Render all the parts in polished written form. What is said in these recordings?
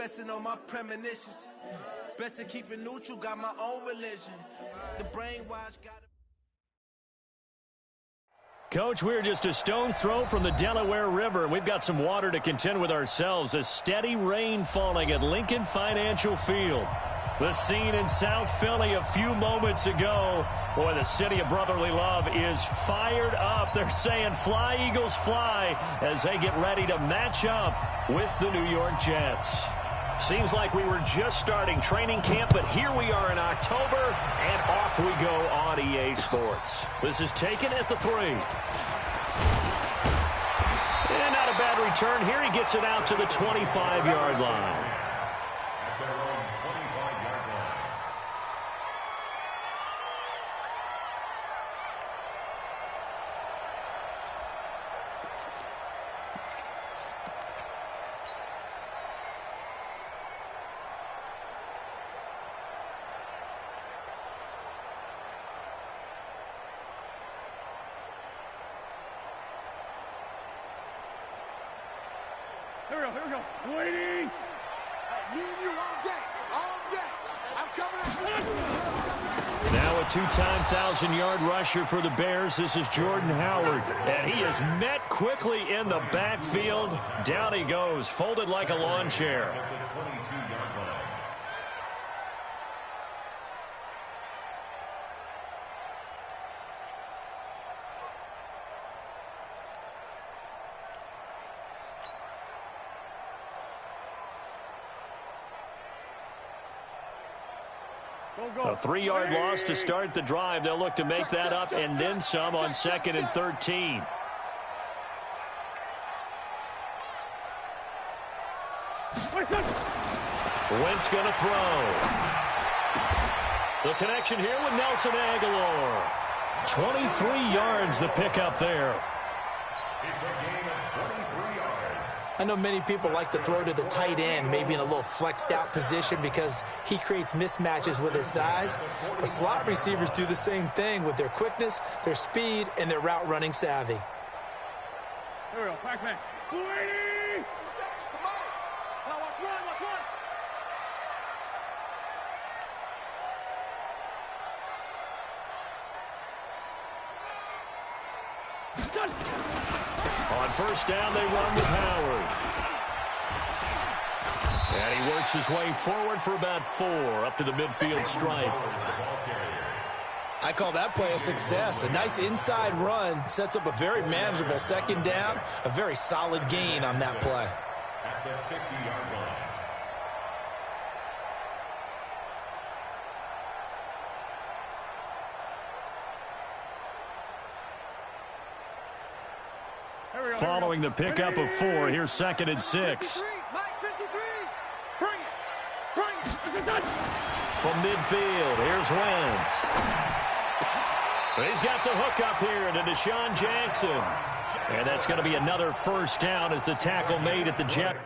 resting on my premonitions. Best to keep it neutral, got my own religion. The brainwash got it. Coach, we're just a stone's throw from the Delaware River, and we've got some water to contend with ourselves. A steady rain falling at Lincoln Financial Field. The scene in South Philly a few moments ago. Boy, the city of brotherly love is fired up. They're saying, fly, Eagles, fly, as they get ready to match up with the New York Jets. Seems like we were just starting training camp, but here we are in October, and off we go on EA Sports. This is taken at the 3. And not a bad return here. He gets it out to the 25-yard line. Here we go. Waiting. Me and you all day. I'm coming. Now a 2-time 1,000-yard rusher for the Bears. This is Jordan Howard. And he is met quickly in the backfield. Down he goes, folded like a lawn chair. A 3-yard loss to start the drive. They'll look to make that up and then some on 2nd and 13. Wentz going to throw. The connection here with Nelson Aguilar. 23 yards the pickup there. It's a game of 23 yards. I know many people like to throw to the tight end, maybe in a little flexed out position because he creates mismatches with his size. But slot receivers do the same thing with their quickness, their speed, and their route running savvy. Here we go, back. Waiting. Watch run. On first down, they run with Howard. And he works his way forward for about 4 up to the midfield stripe. I call that play a success. A nice inside run sets up a very manageable 2nd down, a very solid gain on that play. At the 50-yard line. Following the pickup of 4, here's 2nd and 6. From midfield, here's Wentz. He's got the hook up here to Deshaun Jackson. And that's going to be another first down as the tackle made at the Jet.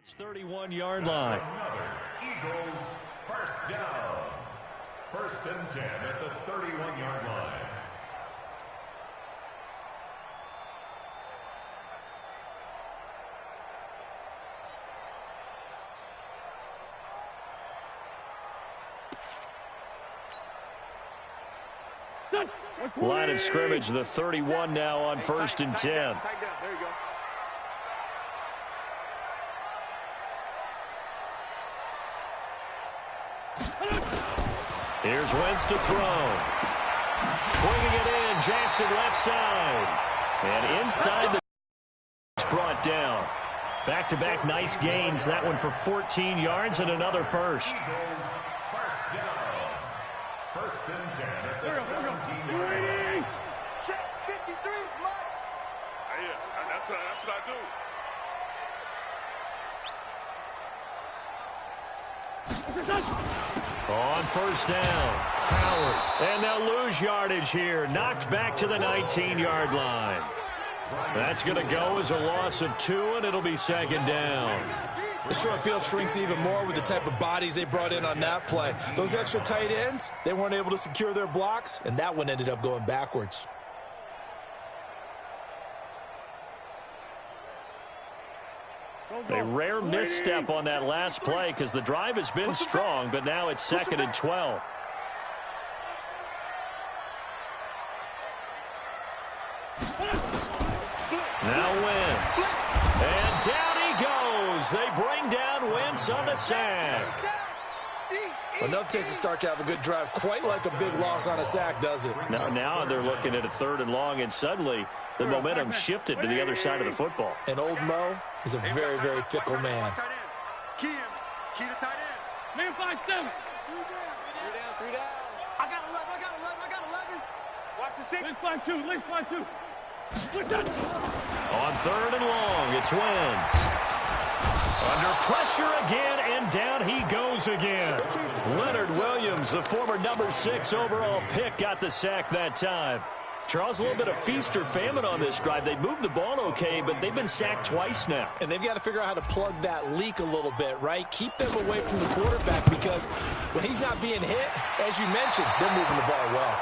It's 31-yard line. Another Eagles first down. 1st and 10 at the 31-yard line. Line of scrimmage, the 31 now on 1st and 10. There you go. Here's Wentz to throw. Swinging it in, Jackson left side. And inside the brought down. Back-to-back nice gains. That one for 14 yards and another first. First down. First and 10 at the 17-yard line. Check 53 is mine. Yeah, that's what I do. On first down, Howard. And they'll lose yardage here. Knocked back to the 19-yard line. That's going to go as a loss of 2, and it'll be second down. The short field shrinks even more with the type of bodies they brought in on that play. Those extra tight ends, they weren't able to secure their blocks, and that one ended up going backwards. A rare misstep on that last play because the drive has been strong, but now it's second and 12. Now Wentz. And down he goes. They bring down Wentz on the sack. Enough takes a start to have a good drive, quite like a big loss on a sack, does it? Now they're looking at a 3rd and long, and suddenly the momentum shifted to the other side of the football. And old Mo is a very, very fickle man. Key the tight end. Man 5-7. 3 down. I got 11. Watch the 6. Let's 5-2. On 3rd and long, it's Wentz. Under pressure again, and down he goes again. Leonard Williams, the former number 6 overall pick, got the sack that time. Charles, a little bit of feast or famine on this drive. They moved the ball okay, but they've been sacked twice now. And they've got to figure out how to plug that leak a little bit, right? Keep them away from the quarterback because when he's not being hit, as you mentioned, they're moving the ball well.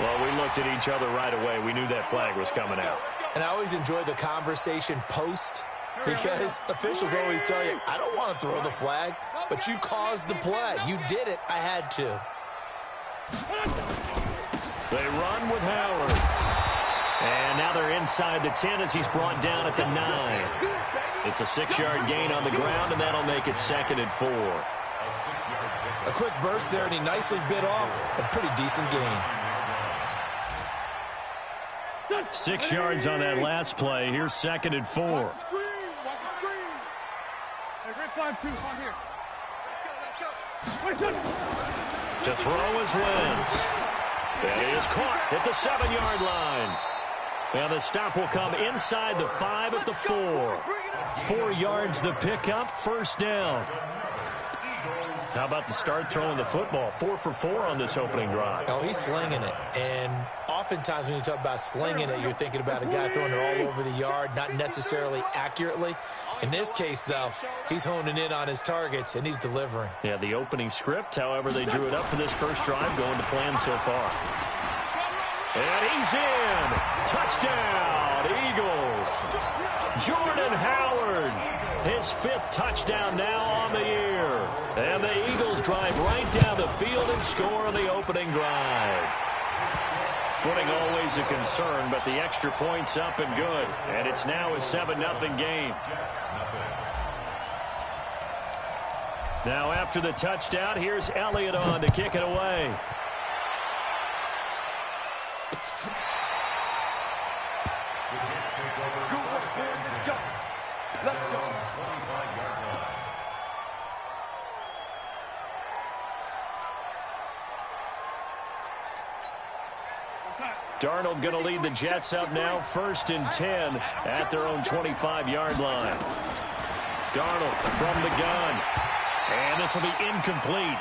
Well, we looked at each other right away. We knew that flag was coming out. And I always enjoy the conversation post because officials always tell you, I don't want to throw the flag, but you caused the play. You did it. I had to. They run with Howard. And now they're inside the 10 as he's brought down at the 9. It's a 6-yard gain on the ground, and that'll make it second and 4. A quick burst there, and he nicely bit off a pretty decent gain. 6 yards on that last play. Here's second and 4. Watch the screen. Hey, red 5-2 on here. Let's go. To throw is Wentz. And he is caught at the 7-yard line. And the stop will come inside the 5 at the 4. 4 yards the pickup, first down. How about the start throwing the football? 4 for 4 on this opening drive. Oh, he's slinging it. And oftentimes when you talk about slinging it, you're thinking about a guy throwing it all over the yard, not necessarily accurately. In this case, though, he's honing in on his targets, and he's delivering. Yeah, the opening script, however, they drew it up for this first drive, going to plan so far. And he's in. Touchdown, Eagles. Jordan Howard, his 5th touchdown now on the year. And the Eagles drive right down the field and score on the opening drive. Footing always a concern, but the extra point's up and good. And it's now a 7-0 game. Now after the touchdown, here's Elliott on to kick it away. Darnold going to lead the Jets up now, 1st and 10 at their own 25-yard line. Darnold from the gun. And this will be incomplete.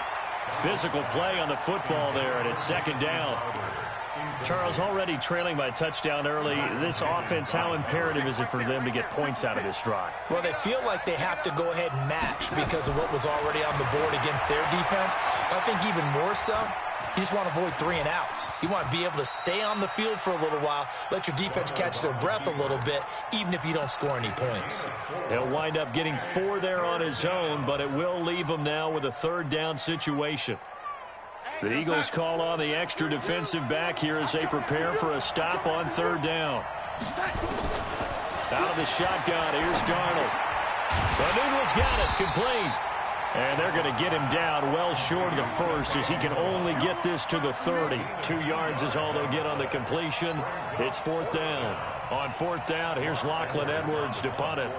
Physical play on the football there, and it's second down. Charles, already trailing by a touchdown early. This offense, how imperative is it for them to get points out of this drive? Well, they feel like they have to go ahead and match because of what was already on the board against their defense. I think even more so, you just want to avoid 3 and outs. You want to be able to stay on the field for a little while, let your defense catch their breath a little bit, even if you don't score any points. He'll wind up getting 4 there on his own, but it will leave him now with a 3rd down situation. The Eagles call on the extra defensive back here as they prepare for a stop on 3rd down. Out of the shotgun, here's Darnold. Newell's got it, complete. And they're going to get him down well short of the first as he can only get this to the 30. 2 yards is all they'll get on the completion. It's 4th down. On 4th down, here's Lachlan Edwards to punt it.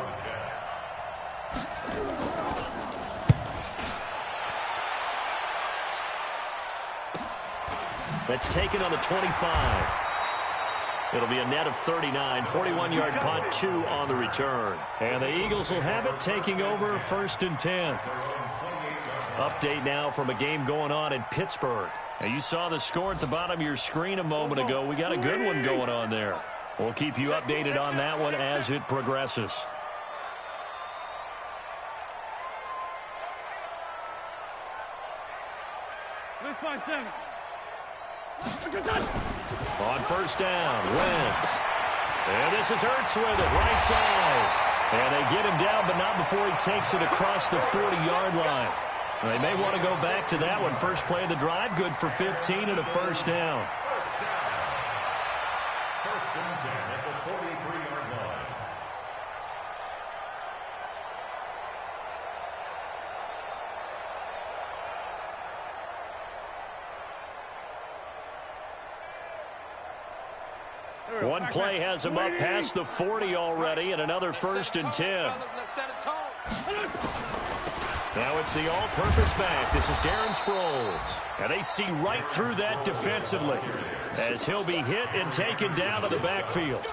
That's taken on the 25. It'll be a net of 39, 41-yard punt, 2 on the return. And the Eagles will have it, taking over 1st and 10. Update now from a game going on in Pittsburgh. Now, you saw the score at the bottom of your screen a moment ago. We got a good one going on there. We'll keep you updated on that one as it progresses. On 1st down, Wentz. And this is Ertz with it, right side. And they get him down, but not before he takes it across the 40-yard line. They may want to go back to that one. First play of the drive, good for 15 and a 1st down. 1st and 10 at the 43-yard line. One play has him up past the 40 already, and another 1st and 10. Now it's the all-purpose back. This is Darren Sproles. And they see right through that defensively as he'll be hit and taken down to the backfield.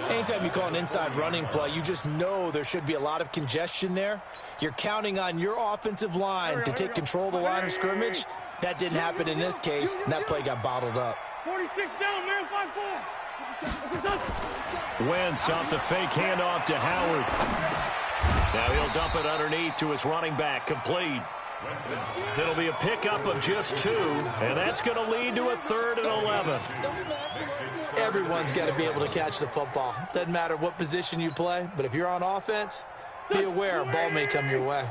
Anytime you call an inside running play, you just know there should be a lot of congestion there. You're counting on your offensive line to take control of the line of scrimmage. That didn't happen in this case, and that play got bottled up. 46 down, man, 5-4. Wentz off the fake handoff to Howard. Now he'll dump it underneath to his running back, complete. It'll be a pickup of just 2, and that's going to lead to a 3rd and 11. Everyone's got to be able to catch the football. Doesn't matter what position you play, but if you're on offense, be aware a ball may come your way.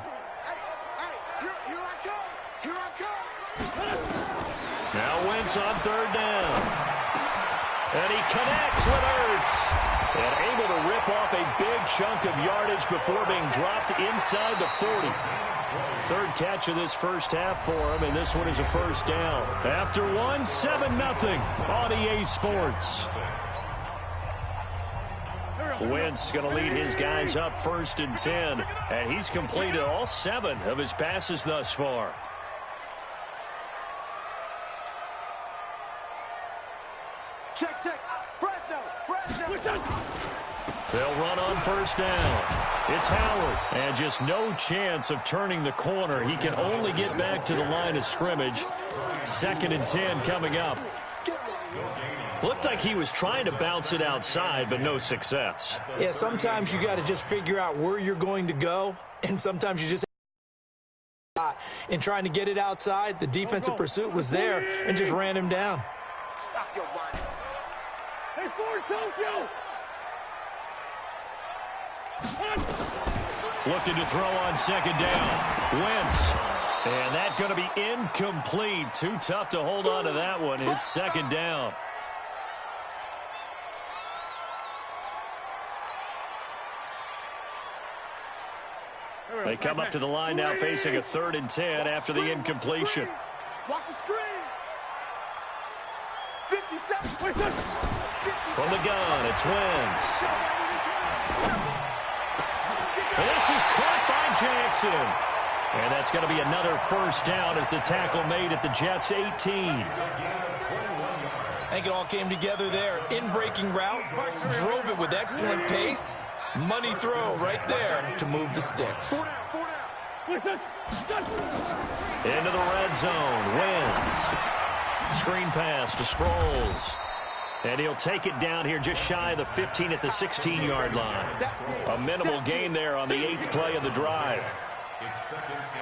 Now Wentz on 3rd down. And he connects with Ertz. And able to rip off a big chunk of yardage before being dropped inside the 40. 3rd catch of this first half for him, and this one is a 1st down. After one, 7-0 on EA Sports. Wentz going to lead his guys up 1st and 10, and he's completed all 7 of his passes thus far. Check. Fresno. They'll run on 1st down. It's Howard. And just no chance of turning the corner. He can only get back to the line of scrimmage. 2nd and 10 coming up. Looked like he was trying to bounce it outside, but no success. Yeah, sometimes you got to just figure out where you're going to go, and sometimes you just in trying to get it outside. The defensive pursuit was there and just ran him down. Stop your run. Hey, Ford, Tokyo! Looking to throw on 2nd down. Wentz. And that's going to be incomplete. Too tough to hold on to that one. It's 2nd down. They come up to the line now facing a 3rd and 10 after the incompletion. Watch the screen. 57. From the gun, it's Wentz. This is caught by Jackson. And that's going to be another 1st down as the tackle made at the Jets' 18. I think it all came together there. In-breaking route, drove it with excellent pace. Money throw right there to move the sticks. Into the red zone, Wentz. Screen pass to Sproles. And he'll take it down here just shy of the 15 at the 16-yard line. A minimal gain there on the 8th play of the drive.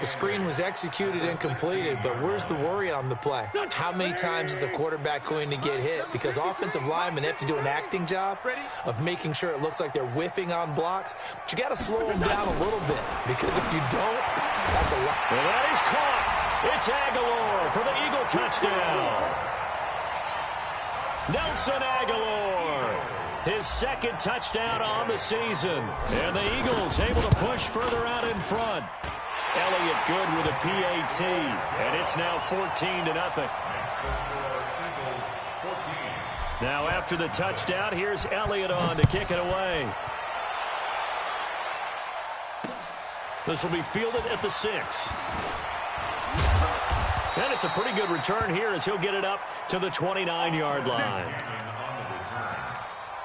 The screen was executed and completed, but where's the worry on the play? How many times is a quarterback going to get hit? Because offensive linemen have to do an acting job of making sure it looks like they're whiffing on blocks. But you got to slow them down a little bit, because if you don't, that's a lot. Well, that is caught. It's Aguilar for the Eagle touchdown. Nelson Aguilar, his 2nd touchdown on the season. And the Eagles able to push further out in front. Elliott good with a PAT, and it's now 14-0. Now after the touchdown, here's Elliott on to kick it away. This will be fielded at the 6. And it's a pretty good return here as he'll get it up to the 29-yard line.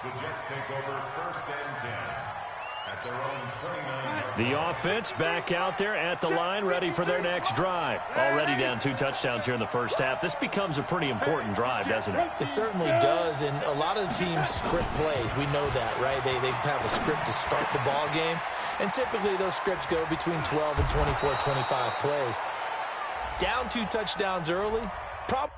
The Jets take over 1st and 10 at their own 29-yard line. The offense back out there at the line, ready for their next drive. Already down 2 touchdowns here in the first half. This becomes a pretty important drive, doesn't it? It certainly does, and a lot of the teams script plays. We know that, right? They have a script to start the ball game, and typically those scripts go between 12 and 24, 25 plays. Down 2 touchdowns early, probably.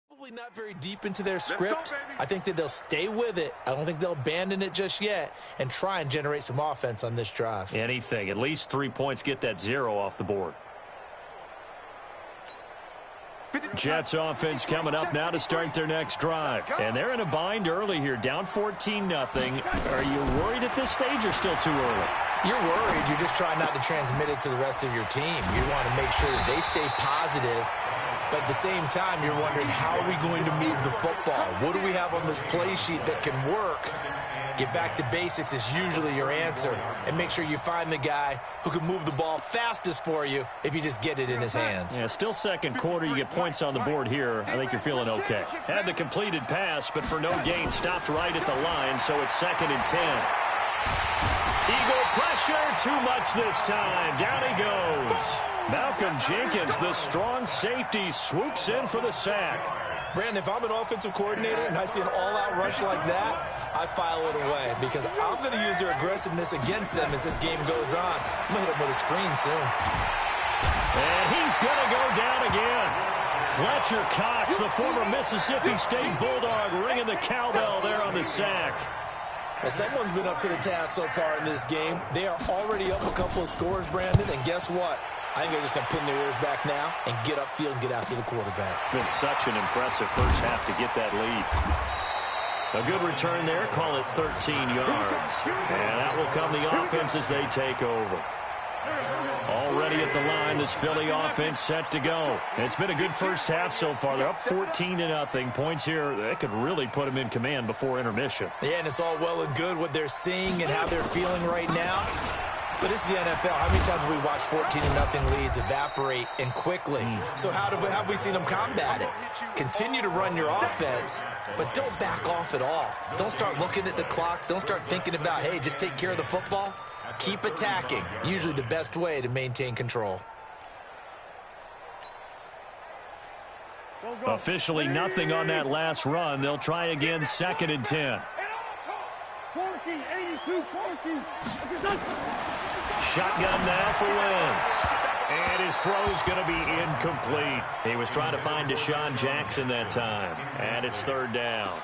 Probably not very deep into their script. I think that they'll stay with it. I don't think they'll abandon it just yet and try and generate some offense on this drive. Anything. At least 3 points, get that 0 off the board. Jets offense coming up now to start their next drive. And they're in a bind early here, down 14-0. Are you worried at this stage or still too early? You're worried. You're just trying not to transmit it to the rest of your team. You want to make sure that they stay positive. But at the same time, you're wondering, how are we going to move the football? What do we have on this play sheet that can work? Get back to basics is usually your answer. And make sure you find the guy who can move the ball fastest for you if you just get it in his hands. Yeah, still second quarter. You get points on the board here. I think you're feeling okay. Had the completed pass, but for no gain, stopped right at the line, so it's 2nd and 10. Eagle pressure, too much this time. Down he goes. Malcolm Jenkins, the strong safety, swoops in for the sack. Brandon, if I'm an offensive coordinator and I see an all-out rush like that, I file it away because I'm going to use their aggressiveness against them as this game goes on. I'm going to hit them with a screen soon. And he's going to go down again. Fletcher Cox, the former Mississippi State Bulldog, ringing the cowbell there on the sack. Well, someone's been up to the task so far in this game. They are already up a couple of scores, Brandon, and guess what? I think they're just going to pin their ears back now and get upfield and get after the quarterback. Been such an impressive first half to get that lead. A good return there, call it 13 yards. And that will come the offense as they take over. Already at the line, this Philly offense set to go. It's been a good first half so far. They're up 14-0. Points here, that could really put them in command before intermission. Yeah, and it's all well and good what they're seeing and how they're feeling right now. But this is the NFL. How many times have we watched 14-0 leads evaporate and quickly? So how have we seen them combat it? Continue to run your offense, but don't back off at all. Don't start looking at the clock. Don't start thinking about, hey, just take care of the football. Keep attacking. Usually the best way to maintain control. Officially nothing on that last run. They'll try again, 2nd and 10. Shotgun now for Wentz. And his throw's going to be incomplete. He was trying to find Deshaun Jackson that time. And it's 3rd down.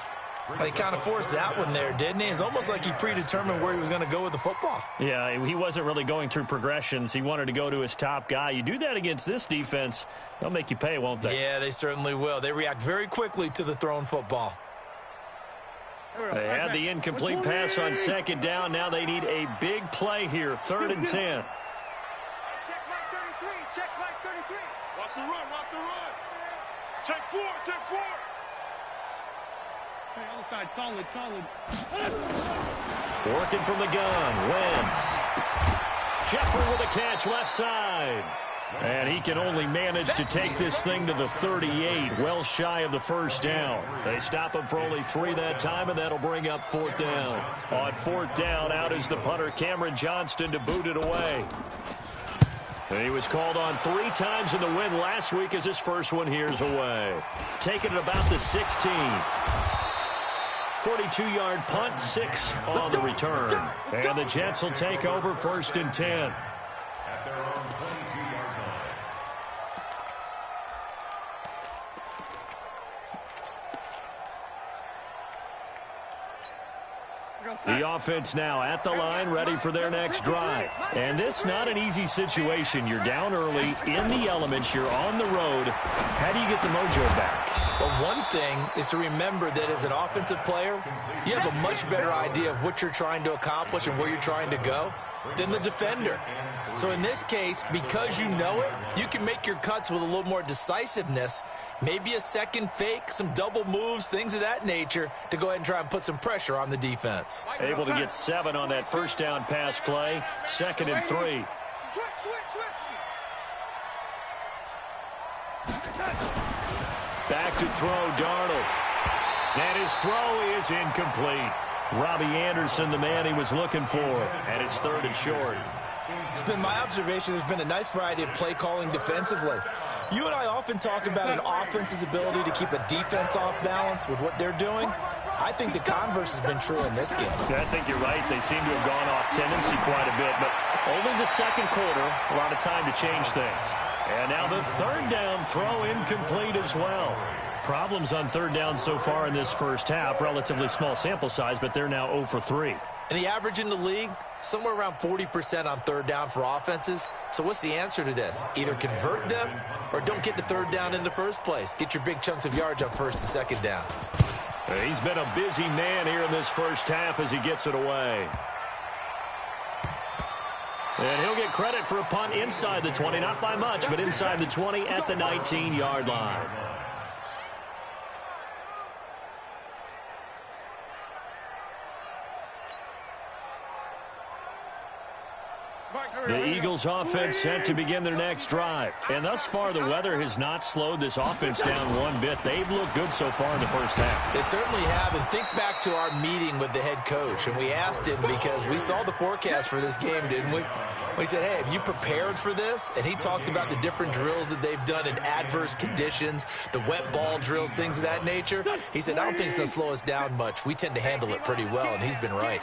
He kind of forced that one there, didn't he? It's almost like he predetermined where he was going to go with the football. Yeah, he wasn't really going through progressions. He wanted to go to his top guy. You do that against this defense, they'll make you pay, won't they? Yeah, they certainly will. They react very quickly to the thrown football. They had the incomplete pass on 2nd down. Now they need a big play here, 3rd and 10. Check right 33. Check right 33. Watch the run. Watch the run. Check 4. Check 4. Hey, other side, solid. Working from the gun, Wentz. Jeffrey with a catch left side. And he can only manage to take this thing to the 38, well shy of the 1st down. They stop him for only 3 that time, and that'll bring up 4th down. On 4th down, out is the punter, Cameron Johnston, to boot it away. And he was called on 3 times in the win last week as his first one here's away. Taking it about the 16. 42-yard punt, 6 on the return. And the Jets will take over 1st and 10. At their own 22-yard line. The offense now at the line, ready for their next drive. And this not an easy situation. You're down early, in the elements, you're on the road. How do you get the mojo back? Well, one thing is to remember that as an offensive player, you have a much better idea of what you're trying to accomplish and where you're trying to go than the defender. So in this case, because you know it, you can make your cuts with a little more decisiveness, maybe a second fake, some double moves, things of that nature, to go ahead and try and put some pressure on the defense. Able to get 7 on that first down pass play, 2nd and 3. Back to throw, Darnold. And his throw is incomplete. Robbie Anderson, the man he was looking for, and it's 3rd and short. It's been my observation there's been a nice variety of play calling defensively. You and I often talk about an offense's ability to keep a defense off balance with what they're doing. I think the converse has been true in this game. Yeah, I think you're right. They seem to have gone off tendency quite a bit, but only the second quarter, a lot of time to change things. And now the 3rd down throw incomplete as well. Problems on 3rd down so far in this first half. Relatively small sample size, but they're now 0 for 3. And the average in the league, somewhere around 40% on 3rd down for offenses. So what's the answer to this? Either convert them or don't get to 3rd down in the first place. Get your big chunks of yards on 1st and 2nd down. He's been a busy man here in this first half as he gets it away. And he'll get credit for a punt inside the 20, not by much, but inside the 20 at the 19-yard line. The Eagles offense set to begin their next drive. And thus far, the weather has not slowed this offense down one bit. They've looked good so far in the first half. They certainly have. And think back to our meeting with the head coach. And we asked him because we saw the forecast for this game, didn't we? We said, hey, have you prepared for this? And he talked about the different drills that they've done in adverse conditions, the wet ball drills, things of that nature. He said, I don't think it's going to slow us down much. We tend to handle it pretty well, and he's been right.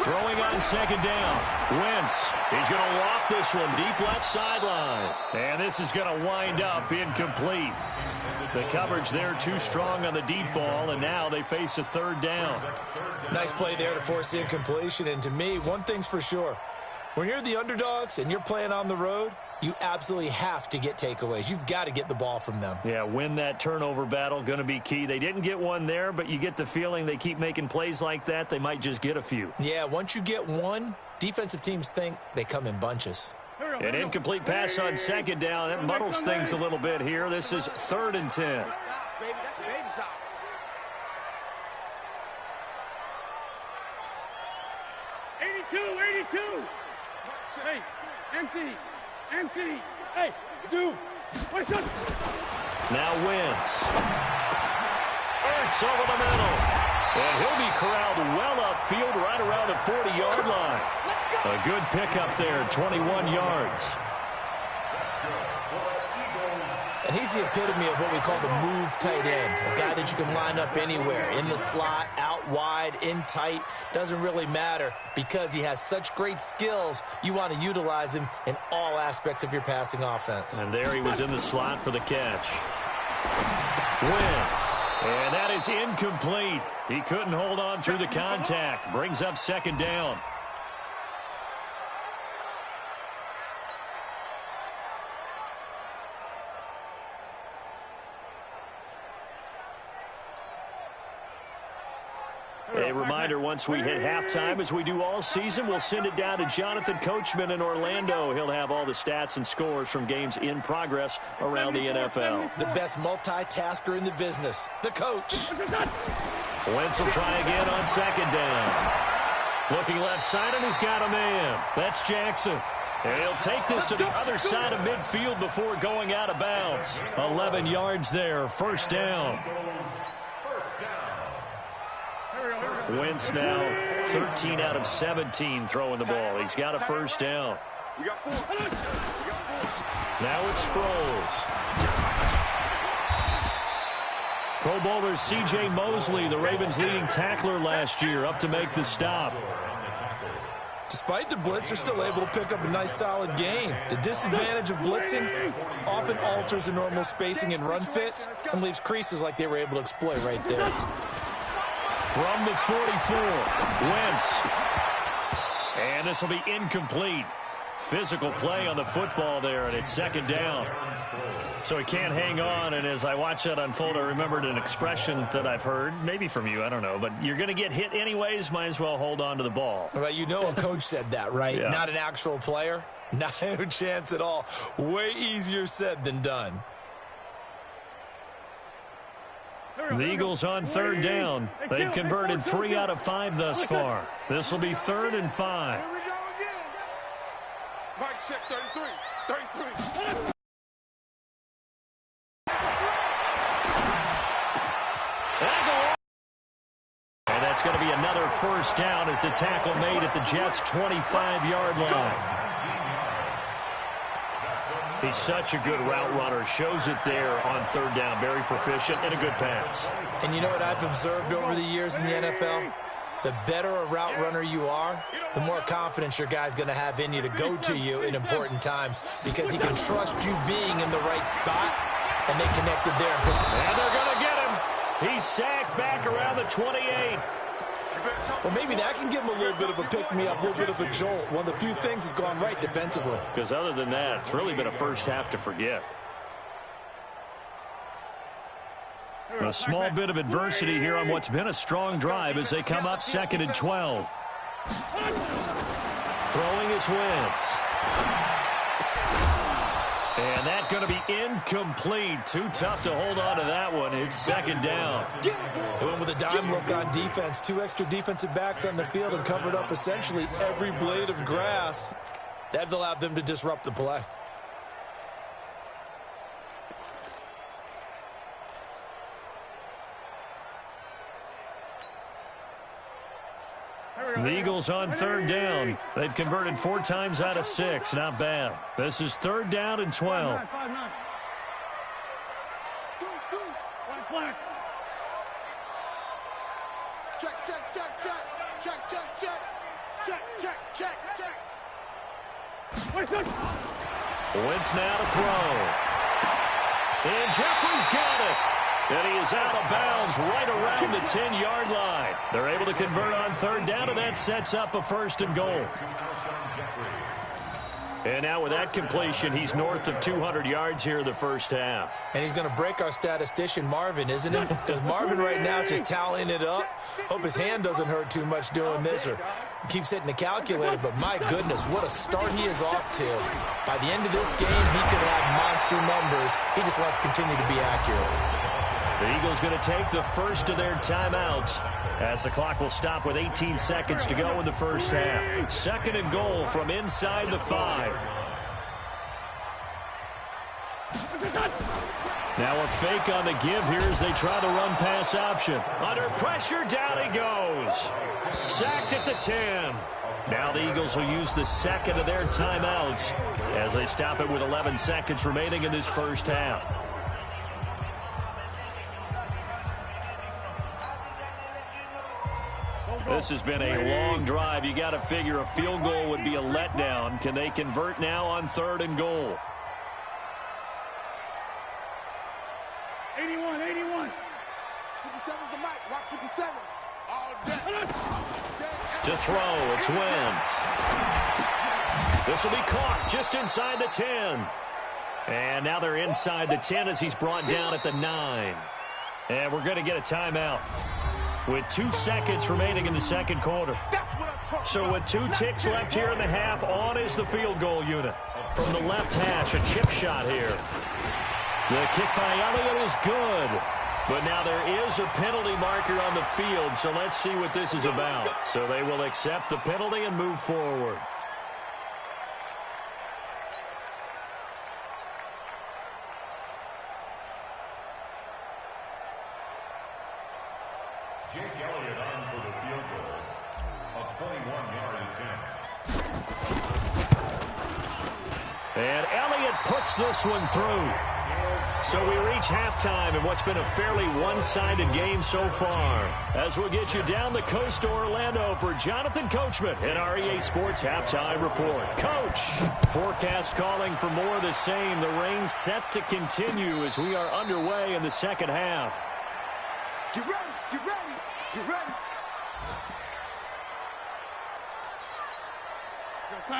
Throwing on 2nd down. Wentz. He's going to loft this one deep left sideline. And this is going to wind up incomplete. The coverage there too strong on the deep ball, and now they face a 3rd down. Nice play there to force the incompletion. And to me, one thing's for sure. When you're the underdogs and you're playing on the road, you absolutely have to get takeaways. You've got to get the ball from them. Yeah, win that turnover battle, going to be key. They didn't get one there, but you get the feeling they keep making plays like that, they might just get a few. Yeah, once you get one, defensive teams think they come in bunches. An incomplete pass on 2nd down. That muddles things a little bit here. This is 3rd and 10. Hey, empty. Hey, Zoo. Now Wentz. Ertz over the middle. And he'll be corralled well upfield right around the 40-yard line. A good pickup there, 21 yards. And he's the epitome of what we call the move tight end, a guy that you can line up anywhere, in the slot, out wide, in tight, doesn't really matter because he has such great skills. You want to utilize him in all aspects of your passing offense. And there he was in the slot for the catch. Wentz, and that is incomplete. He couldn't hold on through the contact. Brings up 2nd down. A reminder, once we hit halftime, as we do all season, we'll send it down to Jonathan Coachman in Orlando. He'll have all the stats and scores from games in progress around the NFL. The best multitasker in the business, the coach. Wentz will try again on 2nd down. Looking left side, and he's got a man. That's Jackson. And he'll take this to the other side of midfield before going out of bounds. 11 yards there, 1st down. Wentz now 13 out of 17 throwing the ball. He's got a 1st down. Now it's Sproles. Pro Bowler C.J. Mosley, the Ravens' leading tackler last year, up to make the stop. Despite the blitz, they're still able to pick up a nice, solid gain. The disadvantage of blitzing often alters the normal spacing and run fits and leaves creases like they were able to exploit right there. From the 44, Wentz. And this will be incomplete. Physical play on the football there, and it's second down. So he can't hang on, and as I watch that unfold, I remembered an expression that I've heard, maybe from you, I don't know, but you're going to get hit anyways, might as well hold on to the ball. Well, you know a coach said that, right? Yeah. Not an actual player. Not a chance at all. Way easier said than done. The Eagles on third down. They've converted 3 out of 5 thus far. This will be 3rd and 5. Here we go again. Mike check 33. 33. And that's going to be another first down as the tackle made at the Jets' 25-yard line. He's such a good route runner. Shows it there on third down. Very proficient and a good pass. And you know what I've observed over the years in the NFL? The better a route runner you are, the more confidence your guy's going to have in you to go to you in important times because he can trust you being in the right spot, and they connected there. And they're going to get him. He's sacked back around the 28. Well, maybe that can give him a little bit of a pick-me-up, a little bit of a jolt. One of the few things that's gone right defensively. Because other than that, it's really been a first half to forget. A small bit of adversity here on what's been a strong drive as they come up 2nd and 12. Throwing is Wentz. And that's going to be incomplete. Too tough to hold on to that one. It's second down. They went with a dime look on defense. 2 extra defensive backs on the field and covered up essentially every blade of grass. That allowed them to disrupt the play. The Eagles on third down. They've converted 4 times out of 6. Not bad. This is 3rd down and 12. Check, check, check, check. Check, check, check. Check, check, check, check. Wentz now to throw. And Jeffrey's got it. And he is out of bounds right around the 10-yard line. They're able to convert on third down, and that sets up a 1st and goal. And now with that completion, he's north of 200 yards here in the first half. And he's going to break our statistician, Marvin, isn't he? Because Marvin right now is just tallying it up. Hope his hand doesn't hurt too much doing this or keeps hitting the calculator. But my goodness, what a start he is off to. By the end of this game, he could have monster numbers. He just wants to continue to be accurate. The Eagles going to take the first of their timeouts as the clock will stop with 18 seconds to go in the first half. 2nd and goal from inside the 5. Now a fake on the give here as they try the run-pass option. Under pressure, down he goes. Sacked at the 10. Now the Eagles will use the 2nd of their timeouts as they stop it with 11 seconds remaining in this first half. This has been a long drive. You got to figure a field goal would be a letdown. Can they convert now on 3rd and goal? 81, 81. 57's the mic. Rock 57. All day. To throw, it's Wentz. This will be caught just inside the 10. And now they're inside the 10 as he's brought down at the 9. And we're going to get a timeout with 2 seconds remaining in the second quarter. So with 2 ticks left here in the half, on is the field goal unit. From the left hash, a chip shot here. The kick by Elliott is good. But now there is a penalty marker on the field, so let's see what this is about. So they will accept the penalty and move forward. Jake Elliott on for the field goal. A 21-yard attempt. And Elliott puts this one through. So we reach halftime in what's been a fairly one-sided game so far. As we'll get you down the coast to Orlando for Jonathan Coachman in our EA Sports Halftime Report. Coach, forecast calling for more of the same. The rain set to continue as we are underway in the second half. Get ready, get ready, get ready.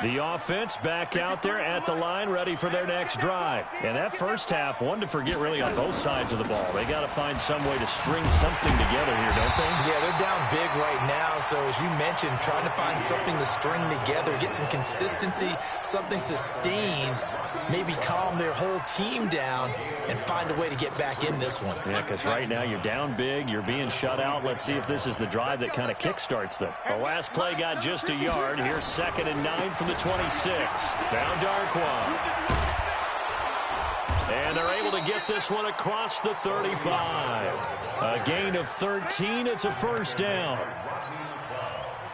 The offense back out there at the line, ready for their next drive. And that first half, one to forget really on both sides of the ball. They got to find some way to string something together here, don't they? Yeah, they're down big right now. So as you mentioned, trying to find something to string together, get some consistency, something sustained, maybe calm their whole team down and find a way to get back in this one. Yeah, because right now you're down big, you're being shut out. Let's see if this is the drive that kind of kickstarts them. The last play got just a yard. Here's 2nd and 9 from the 26. Now Darquan. And they're able to get this one across the 35. A gain of 13. It's a first down.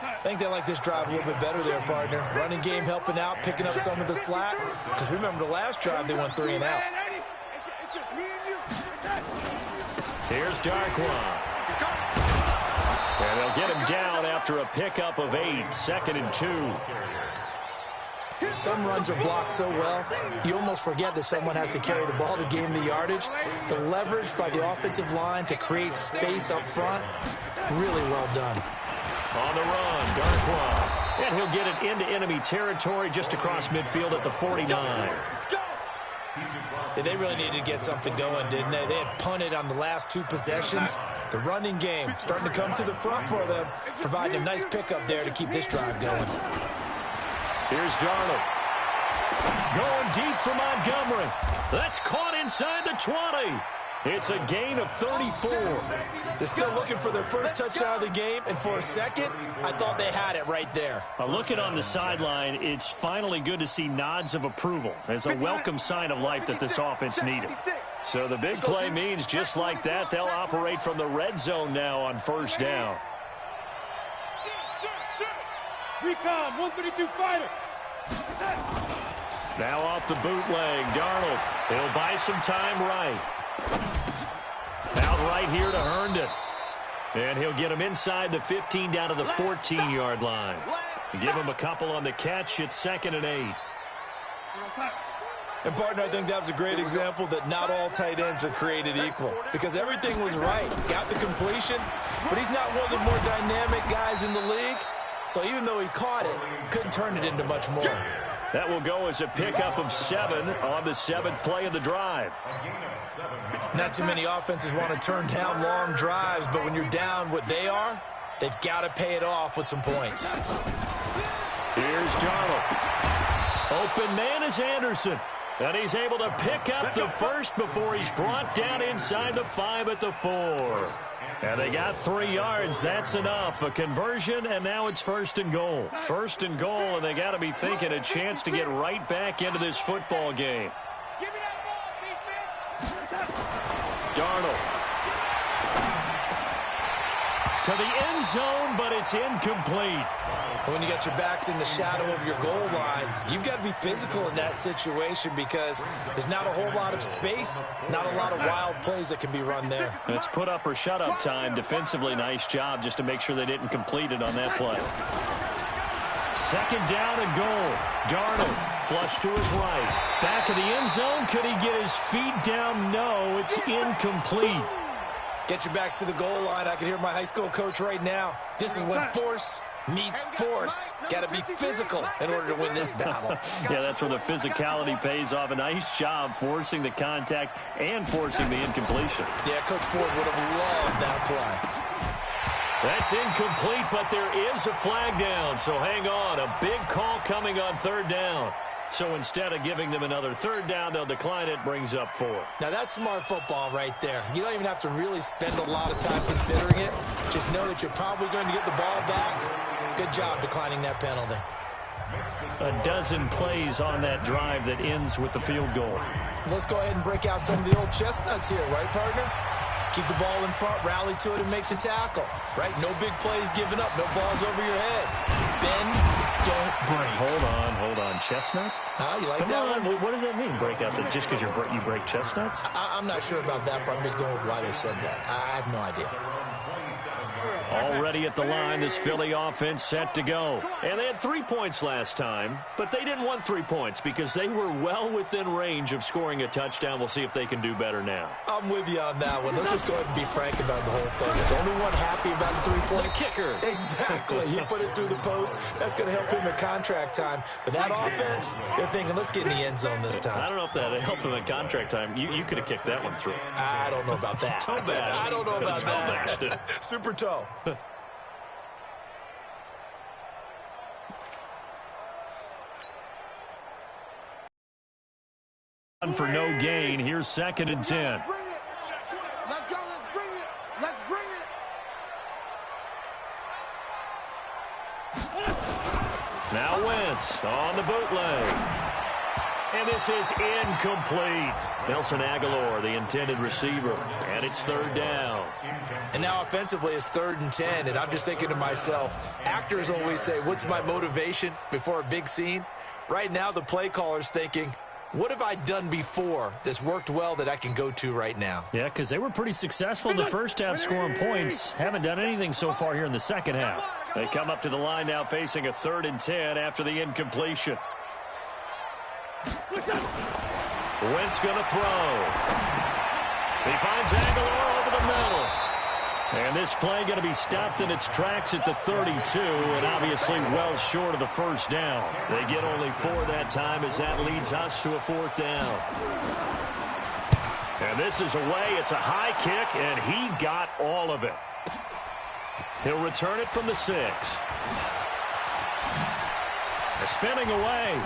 I think they like this drive a little bit better there, partner. Running game helping out, picking up some of the slack. Because remember the last drive, they went 3 and out. It's just me and you. Here's Darquan. And they'll get him down after a pickup of 8. 2nd and 2. Some runs are blocked so well, you almost forget that someone has to carry the ball to gain the yardage. The leverage by the offensive line to create space up front, really well done. On the run, Darquan. And he'll get it into enemy territory just across midfield at the 49. Yeah, they really needed to get something going, didn't they? They had punted on the last 2 possessions. The running game starting to come to the front for them, providing a nice pickup there to keep this drive going. Here's Darnold. Going deep for Montgomery. That's caught inside the 20. It's a gain of 34. They're still looking for their first touchdown of the game, and for a second, I thought they had it right there. Looking on the sideline, it's finally good to see nods of approval as a welcome sign of life that this offense needed. So the big play means just like that, they'll operate from the red zone now on first down. Recon, 132 fighter. Now off the bootleg, Darnold. He'll buy some time right. Out right here to Herndon. And he'll get him inside the 15 down to the 14-yard line. Give him a couple on the catch. It's 2nd and 8. And, partner, I think that was a great example that not all tight ends are created equal. Because everything was right. Got the completion, but he's not one of the more dynamic guys in the league. So even though he caught it, couldn't turn it into much more. That will go as a pickup of 7 on the 7th play of the drive. Not too many offenses want to turn down long drives, but when you're down what they are, they've got to pay it off with some points. Here's Darnold. Open man is Anderson. And he's able to pick up the first before he's brought down inside the 5 at the 4. And they got 3 yards. That's enough. A conversion, and now it's 1st and goal. 1st and goal, and they got to be thinking a chance to get right back into this football game. Give me that ball, defense. Darnold. To the end zone, but it's incomplete. When you got your backs in the shadow of your goal line, you've got to be physical in that situation because there's not a whole lot of space, not a lot of wild plays that can be run there. It's put up or shut up time. Defensively, nice job just to make sure they didn't complete it on that play. 2nd down and goal. Darnold flush to his right. Back of the end zone. Could he get his feet down? No, it's incomplete. Get your backs to the goal line. I can hear my high school coach right now. This is when force meets force. Got to be physical in order to win this battle. Yeah, that's where the physicality pays off. A nice job forcing the contact and forcing the incompletion. Yeah, Coach Ford would have loved that play. That's incomplete, but there is a flag down. So hang on. A big call coming on 3rd down. So instead of giving them another 3rd down, they'll decline it, brings up 4. Now, that's smart football right there. You don't even have to really spend a lot of time considering it. Just know that you're probably going to get the ball back. Good job declining that penalty. A dozen plays on that drive that ends with the field goal. Let's go ahead and break out some of the old chestnuts here, right, partner? Keep the ball in front, rally to it, and make the tackle, right? No big plays given up, no balls over your head. Bend, don't break. Hold on. Chestnuts? You like Come that on. one? What does that mean, break out? Just because you break chestnuts? I'm not sure about that, but I'm just going with why they said that. I have no idea. Already at the line, this Philly offense set to go. And they had 3 points last time, but they didn't want 3 points because they were well within range of scoring a touchdown. We'll see if they can do better now. I'm with you on that one. Let's just go ahead and be frank about the whole thing. The only one happy about the 3-point kicker. Exactly. He put it through the post. That's going to help him at contract time. But that offense, they're thinking, let's get in the end zone this time. I don't know if that helped him at contract time. You could have kicked that one through. I don't know about that. Toe bash. I don't know about toe that. Bashed it. Super toe. For no gain. Here's 2nd and 10. Let's go. Let's bring it. Let's bring it. Now Wentz on the bootleg. And this is incomplete. Nelson Aguilar, the intended receiver. And it's 3rd down. And now offensively it's 3rd and 10. And I'm just thinking to myself, actors always say, what's my motivation before a big scene? Right now the play caller's thinking, what have I done before that's worked well that I can go to right now? Yeah, because they were pretty successful in the first half scoring points. Haven't done anything so far here in the second half. They come up to the line now facing a 3rd and 10 after the incompletion. Wentz going to throw. He finds Aguilar over the middle. And this play going to be stopped in its tracks at the 32, and obviously well short of the first down. They get only 4 that time as that leads us to a 4th down. And this is away. It's a high kick, and he got all of it. He'll return it from the 6. Spinning away.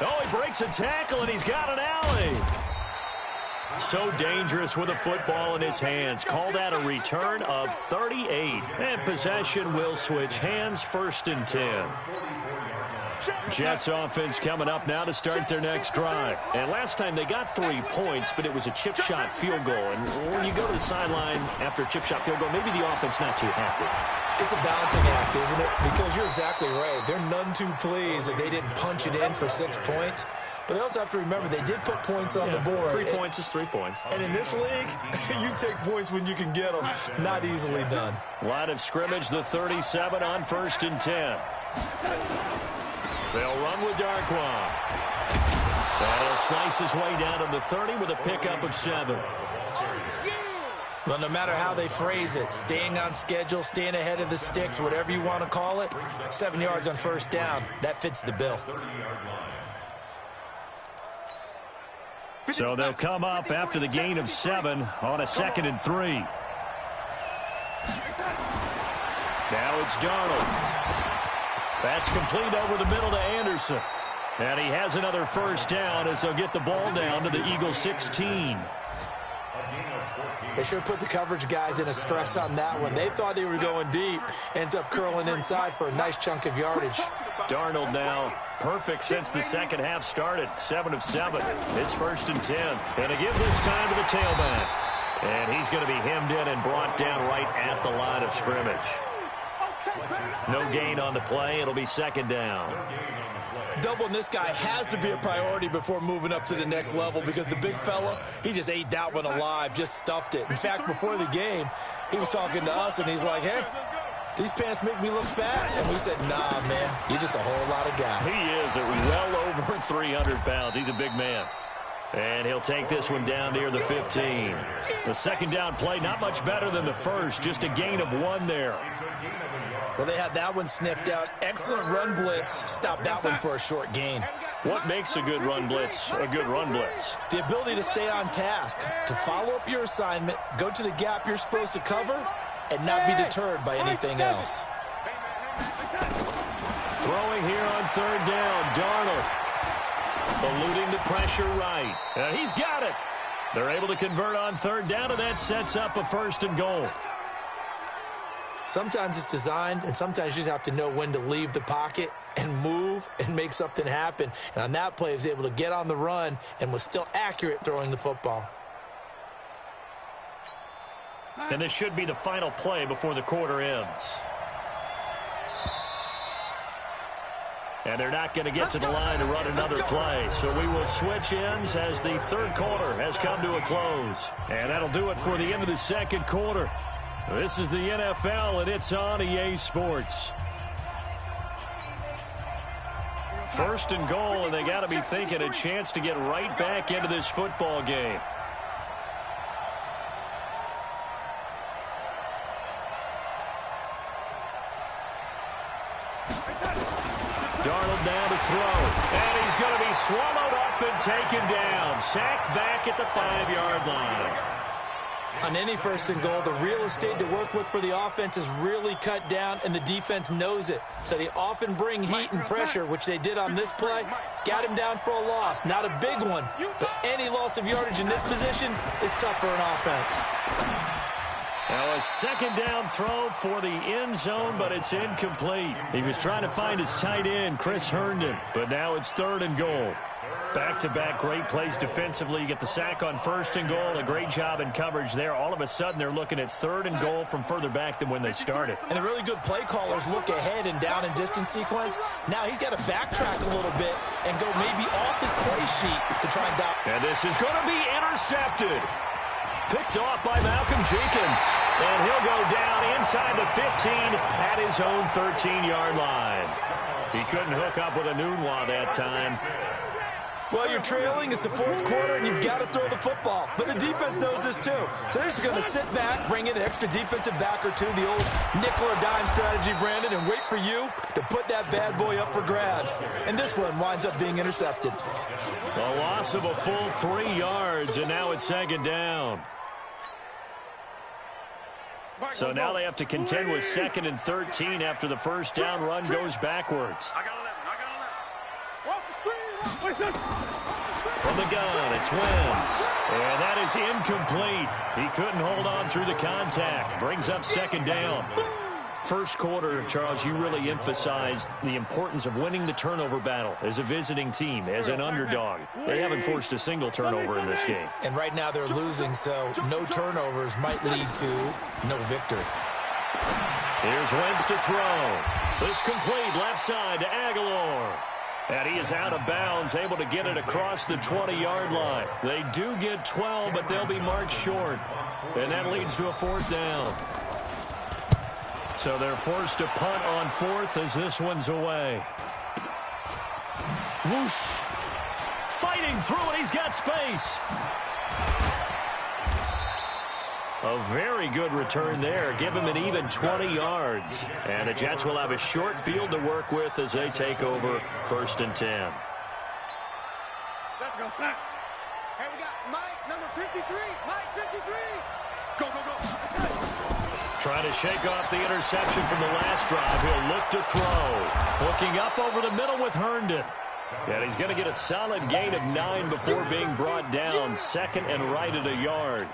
Oh, he breaks a tackle, and he's got an alley. So dangerous with a football in his hands. Call that a return of 38. And possession will switch hands. 1st and 10. Jets offense coming up now to start their next drive. And last time they got 3 points, but it was a chip shot field goal. And when you go to the sideline after a chip shot field goal, maybe the offense not too happy. It's a balancing act, isn't it? Because you're exactly right. They're none too pleased that they didn't punch it in for 6 points. But they also have to remember they did put points on the board. 3 points is 3 points. And in this league, you take points when you can get them. Not easily done. Line of scrimmage, the 37 on 1st and 10. They'll run with Darkwa. And he'll slice his way down to the 30 with a pickup of 7. Well, no matter how they phrase it, staying on schedule, staying ahead of the sticks, whatever you want to call it, 7 yards on 1st down, that fits the bill. So they'll come up after the gain of 7 on a 2nd and 3. Now it's Darnold. That's complete over the middle to Anderson. And he has another 1st down as they'll get the ball down to the Eagles 16. They sure put the coverage guys in a stress on that one. They thought they were going deep. Ends up curling inside for a nice chunk of yardage. Darnold now perfect since the second half started. 7 of 7. It's 1st and 10. And to give this time to the tailback. And he's going to be hemmed in and brought down right at the line of scrimmage. No gain on the play. It'll be 2nd down. Doubling this guy has to be a priority before moving up to the next level because the big fella, he just ate that one alive, just stuffed it. In fact, before the game, he was talking to us, and he's like, hey, these pants make me look fat. And we said, nah, man, you're just a whole lot of guy. He is at well over 300 pounds. He's a big man. And he'll take this one down near the 15. The 2nd down play, not much better than the first, just a gain of 1 there. Well, they had that one sniffed out. Excellent run blitz. Stopped that one for a short gain. What makes a good run blitz a good run blitz? The ability to stay on task, to follow up your assignment, go to the gap you're supposed to cover, and not be deterred by anything else. Throwing here on 3rd down, Darnold. Eluding the pressure right. And he's got it. They're able to convert on 3rd down, and that sets up a 1st and goal. Sometimes it's designed, and sometimes you just have to know when to leave the pocket and move and make something happen. And on that play, he was able to get on the run and was still accurate throwing the football. And this should be the final play before the quarter ends. And they're not going to get to the line to run another play. So we will switch ends as the third quarter has come to a close. And that'll do it for the end of the second quarter. This is the NFL, and it's on EA Sports. First and goal, and they got to be thinking a chance to get right back into this football game. Darnold now to throw, and he's going to be swallowed up and taken down. Sacked back at the 5-yard line. On any first and goal, the real estate to work with for the offense is really cut down, and the defense knows it. So they often bring heat and pressure, which they did on this play. Got him down for a loss. Not a big one, but any loss of yardage in this position is tough for an offense. Now a second down throw for the end zone, but it's incomplete. He was trying to find his tight end, Chris Herndon, but now it's third and goal. Back-to-back great plays defensively. You get the sack on first and goal, a great job in coverage there. All of a sudden, they're looking at third and goal from further back than when they started. And the really good play callers look ahead and down and distance sequence. Now he's got to backtrack a little bit and go maybe off his play sheet to try and down. And this is going to be intercepted. Picked off by Malcolm Jenkins. And he'll go down inside the 15 at his own 13-yard line. He couldn't hook up with a Nunwa that time. Well, you're trailing. It's the fourth quarter, and you've got to throw the football. But the defense knows this, too. So they're just going to sit back, bring in an extra defensive back or two, the old nickel or dime strategy, Brandon, and wait for you to put that bad boy up for grabs. And this one winds up being intercepted. A loss of a full 3 yards, and now it's second down. So now they have to contend with 2nd and 13 after the first down run goes backwards. I got 11. Watch the screen. From the gun, it's Wentz. And that is incomplete. He couldn't hold on through the contact. Brings up second down. First quarter, Charles, you really emphasized the importance of winning the turnover battle as a visiting team, as an underdog. They haven't forced a single turnover in this game. And right now they're losing, so no turnovers might lead to no victory. Here's Wentz to throw. This complete left side to Aguilar. And he is out of bounds, able to get it across the 20-yard line. They do get 12, but they'll be marked short. And that leads to a fourth down. So they're forced to punt on fourth as this one's away. Whoosh. Fighting through it. He's got space. A very good return there. Give him an even 20 yards. And the Jets will have a short field to work with as they take over 1st and 10. Let's go, snap. Hey, we got Mike, number 53. Mike, 53. Go, go, go. Trying to shake off the interception from the last drive. He'll look to throw. Looking up over the middle with Herndon. And he's going to get a solid gain of 9 before being brought down. 2nd and right at a yard.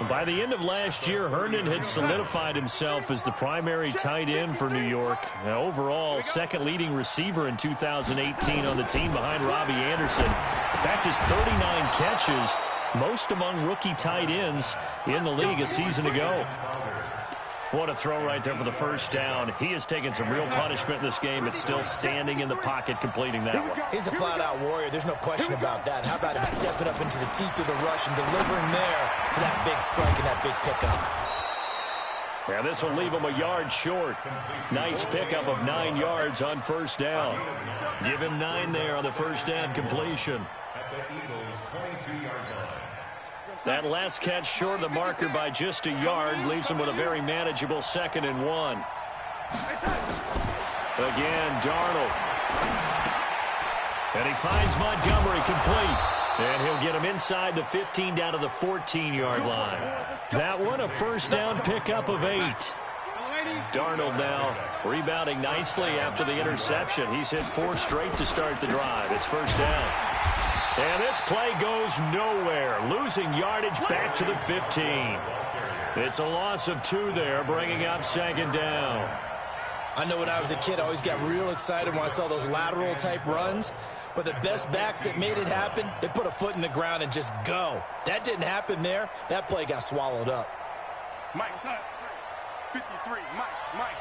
By the end of last year, Herndon had solidified himself as the primary tight end for New York. Now, overall, 2nd leading receiver in 2018 on the team behind Robbie Anderson. In fact, his 39 catches, most among rookie tight ends in the league a season ago. What a throw right there for the first down. He has taken some real punishment in this game. It's still standing in the pocket, completing that one. He's a flat-out warrior. There's no question about that. How about him stepping up into the teeth of the rush and delivering there for that big strike and that big pickup? Yeah, this will leave him a yard short. Nice pickup of 9 yards on first down. Give him 9 there on the first down completion. At the Eagles' 22-yard line. That last catch short of the marker by just a yard leaves him with a very manageable 2nd and 1. Again, Darnold. And he finds Montgomery complete. And he'll get him inside the 15 down to the 14-yard line. That one a first down pickup of 8. Darnold now rebounding nicely after the interception. He's hit 4 straight to start the drive. It's first down. And this play goes nowhere. Losing yardage back to the 15. It's a loss of 2 there, bringing up 2nd down. I know when I was a kid, I always got real excited when I saw those lateral-type runs. But the best backs that made it happen, they put a foot in the ground and just go. That didn't happen there. That play got swallowed up. Mike, 53. Mike.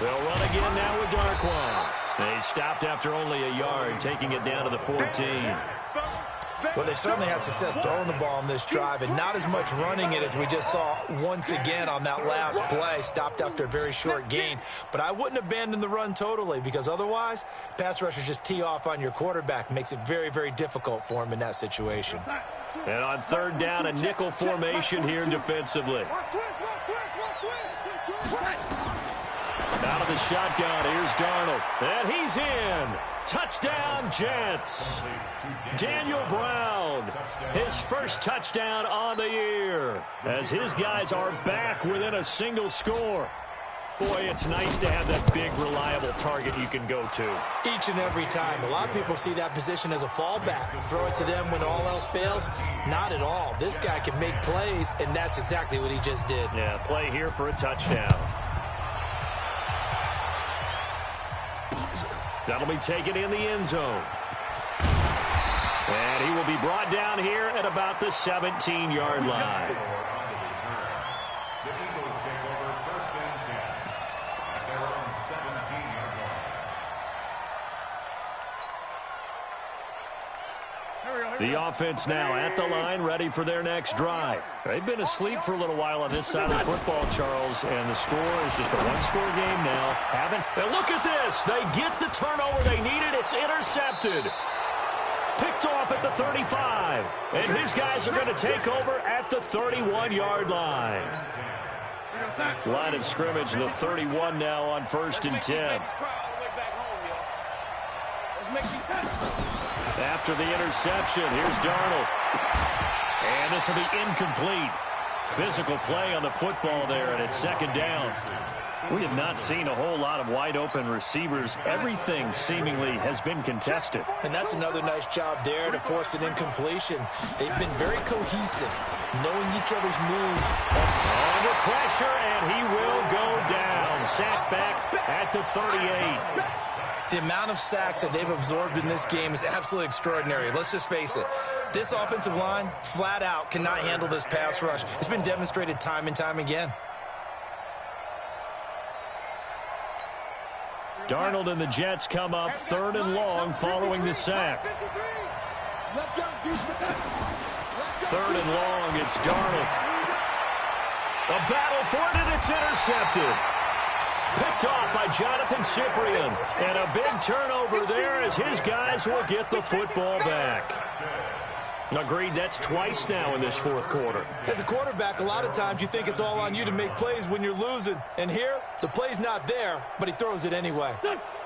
They'll run again now with Darkwan. They stopped after only a yard, taking it down to the 14. Well, they certainly had success throwing the ball on this drive, and not as much running it as we just saw once again on that last play. Stopped after a very short gain. But I wouldn't abandon the run totally, because otherwise, pass rushers just tee off on your quarterback. Makes it very, very difficult for him in that situation. And on third down, a nickel formation here defensively. Out of the shotgun, here's Darnold. And he's in. Touchdown, Jets. Daniel Brown, his first touchdown on the year, as his guys are back within a single score. Boy, it's nice to have that big, reliable target you can go to. Each and every time. A lot of people see that position as a fallback. Throw it to them when all else fails. Not at all. This guy can make plays, and that's exactly what he just did. Yeah, play here for a touchdown. That'll be taken in the end zone. And he will be brought down here at about the 17-yard line. The Eagles take over 1st and 10 at their own 17-yard line. The offense now at the line, ready for their next drive. They've been asleep for a little while on this side of the football, Charles, and the score is just a one-score game now. And look at this. They get the turnover they needed. It's intercepted. Picked off at the 35. And his guys are going to take over at the 31-yard line. Line of scrimmage, the 31 now on 1st and 10. After the interception, here's Darnold. And this will be incomplete. Physical play on the football there, and it's 2nd down. We have not seen a whole lot of wide-open receivers. Everything seemingly has been contested. And that's another nice job there to force an incompletion. They've been very cohesive, knowing each other's moves. Under pressure, and he will go down. Sacked back at the 38. The amount of sacks that they've absorbed in this game is absolutely extraordinary. Let's just face it. This offensive line, flat out, cannot handle this pass rush. It's been demonstrated time and time again. Darnold and the Jets come up 3rd and long following the sack. 3rd and long, it's Darnold. A battle for it, and it's intercepted. Picked off by Jonathan Cyprien. And a big turnover there as his guys will get the football back. Agreed, that's twice now in this 4th quarter. As a quarterback, a lot of times you think it's all on you to make plays when you're losing. And here, the play's not there, but he throws it anyway.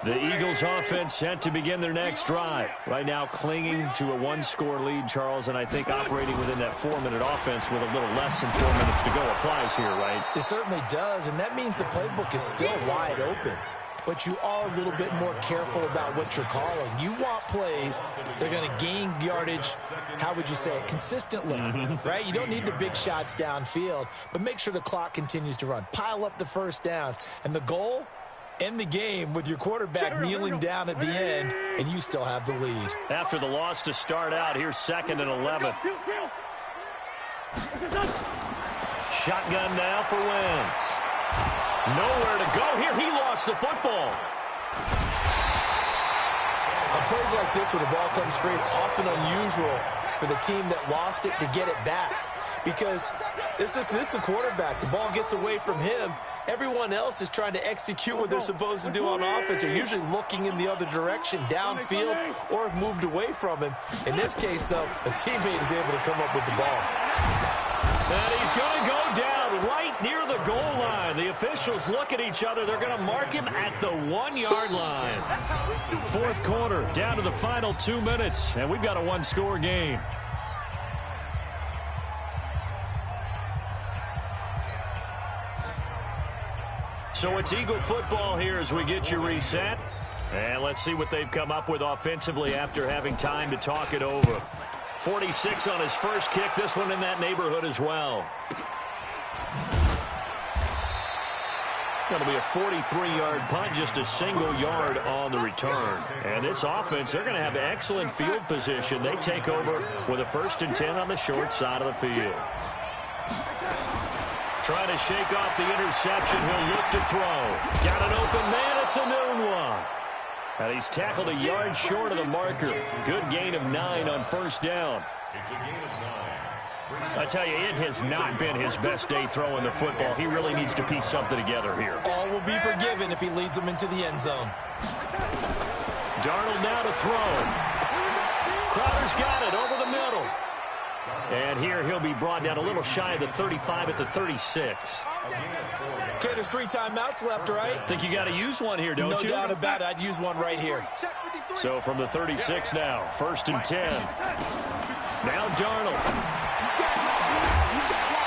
The Eagles offense set to begin their next drive. Right now clinging to a 1-score lead, Charles, and I think operating within that 4-minute offense with a little less than 4 minutes to go applies here, right? It certainly does, and that means the playbook is still wide open. But you are a little bit more careful about what you're calling. You want plays that are going to gain yardage, how would you say it, consistently, right? You don't need the big shots downfield, but make sure the clock continues to run. Pile up the first downs. And the goal, end the game with your quarterback kneeling down at the end, and you still have the lead. After the loss to start out, here's 2nd and 11. Shotgun now for Wentz. Nowhere to go here. He lost the football. On plays like this where the ball comes free, it's often unusual for the team that lost it to get it back. Because this is the quarterback. The ball gets away from him. Everyone else is trying to execute what they're supposed to do on offense. They're usually looking in the other direction, downfield, or have moved away from him. In this case, though, a teammate is able to come up with the ball. And he's going to go down right near the goal line. The officials look at each other. They're going to mark him at the 1-yard line. 4th quarter, down to the final 2 minutes, and we've got a 1-score game. So it's Eagle football here as we get you reset. And let's see what they've come up with offensively after having time to talk it over. 46 on his first kick. This one in that neighborhood as well. That'll be a 43-yard punt, just a single yard on the return. And this offense, they're going to have excellent field position. They take over with a 1st and 10 on the short side of the field. trying to shake off the interception. He'll look to throw. Got an open man. It's a noon one. And he's tackled a yard short of the marker. Good gain of 9 on first down. It's a gain of 9. I tell you, it has not been his best day throwing the football. He really needs to piece something together here. All will be forgiven if he leads them into the end zone. Darnold now to throw. Crowder's got it over the middle. And here he'll be brought down a little shy of the 35 at the 36. Okay, there's 3 timeouts left, right? Think you got to use one here, don't you? No doubt about it. I'd use one right here. So from the 36 now, 1st and 10. Now Darnold.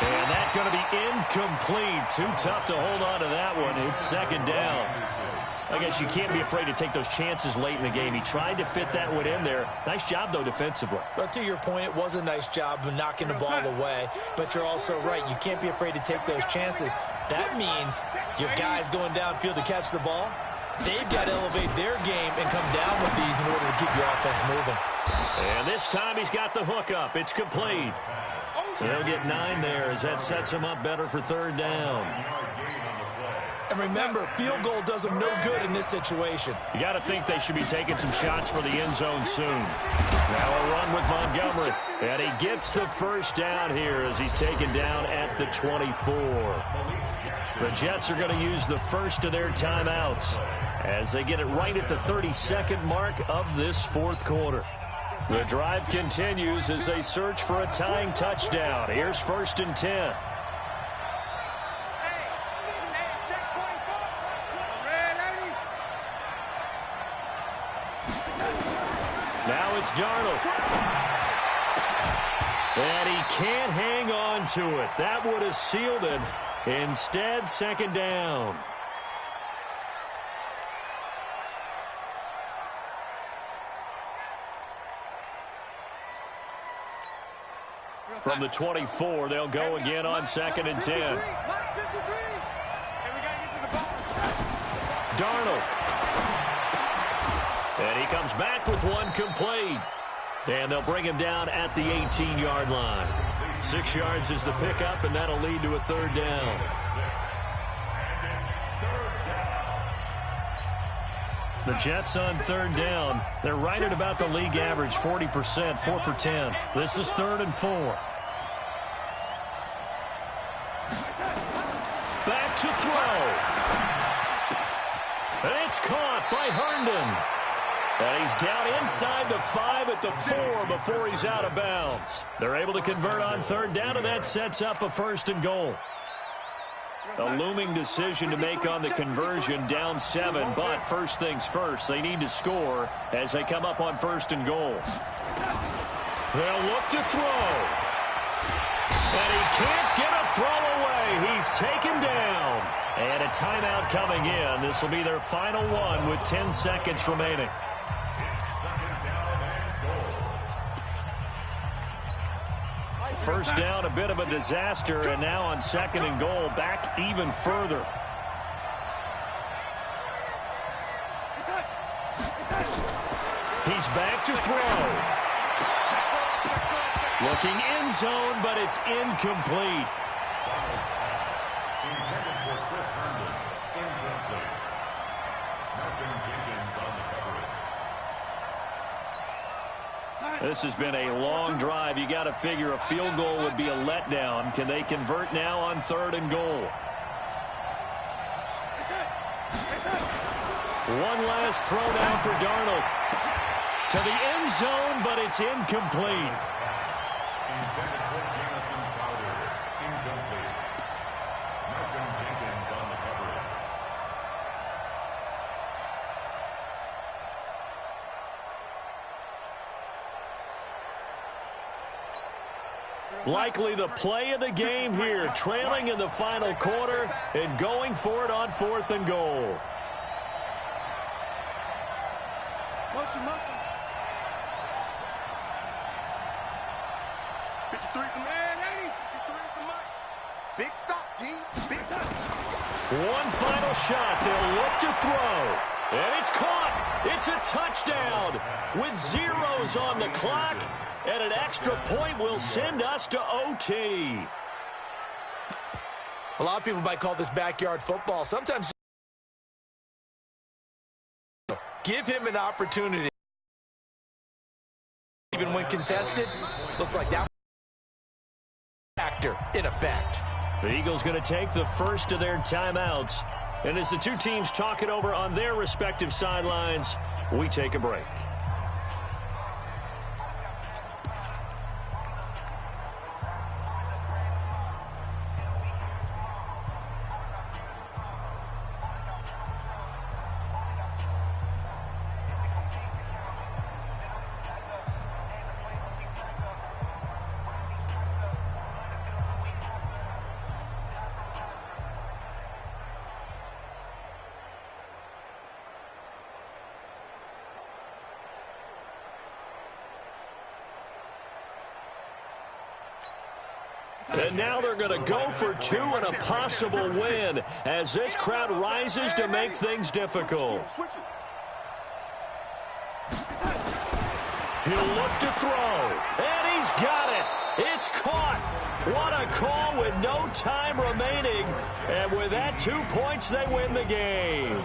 And that's going to be incomplete. Too tough to hold on to that one. It's 2nd down. I guess you can't be afraid to take those chances late in the game. He tried to fit that one in there. Nice job, though, defensively. But to your point, it was a nice job of knocking the ball away. But you're also right. You can't be afraid to take those chances. That means your guys going downfield to catch the ball, they've got to elevate their game and come down with these in order to keep your offense moving. And this time he's got the hook up. It's complete. They'll get 9 there as that sets him up better for 3rd down. And remember, field goal does them no good in this situation. You got to think they should be taking some shots for the end zone soon. Now a run with Montgomery. And he gets the first down here as he's taken down at the 24. The Jets are going to use the first of their timeouts as they get it right at the 32nd mark of this 4th quarter. The drive continues as they search for a tying touchdown. Here's 1st and 10. Now it's Darnold. And he can't hang on to it. That would have sealed it. Instead, 2nd down. From the 24, they'll go again on 2nd and 10. Darnold. And he comes back with one complete. And they'll bring him down at the 18-yard line. 6 yards is the pickup, and that'll lead to a 3rd down. The Jets on 3rd down. They're right at about the league average, 40%, 4 for 10. This is 3rd and 4. Back to throw. And it's caught by Herndon. And he's down inside the 5 at the 4 before he's out of bounds. They're able to convert on 3rd down, and that sets up a 1st and goal. A looming decision to make on the conversion, down 7, but first things first, they need to score as they come up on 1st and goal. They'll look to throw. And he can't get a throw away. He's taken down. And a timeout coming in. This will be their final one with 10 seconds remaining. First down, a bit of a disaster, and now on 2nd and goal, back even further. He's back to throw. Looking end zone, but it's incomplete. Intended for Chris Herndon. Incomplete. Malcolm Jenkins on the coverage. This has been a long drive. You got to figure a field goal would be a letdown. Can they convert now on 3rd and goal? One last throw down for Darnold. To the end zone, but it's incomplete. Intended for Jamison Crowder. Incomplete. Malcolm Jenkins on the coverage. Likely the play of the game here, trailing in the final quarter and going for it on 4th and goal. Motion. 53 at the man, 53 at the mic. Big stop, G. Big stop. One final shot. They'll look to throw. And it's caught. It's a touchdown with zeros on the clock. And an extra point will send us to OT. A lot of people might call this backyard football. Sometimes give him an opportunity. Even when contested, looks like that factor in effect. The Eagles going to take the first of their timeouts. And as the two teams talk it over on their respective sidelines, we take a break. And now they're going to go for two and a possible win as this crowd rises to make things difficult. He'll look to throw, and he's got it. It's caught. What a call with no time remaining. And with that, 2 points, they win the game.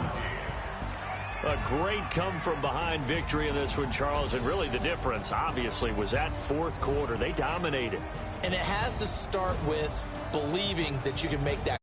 A great come-from-behind victory in this one, Charles. And really the difference, obviously, was that fourth quarter. They dominated. And it has to start with believing that you can make that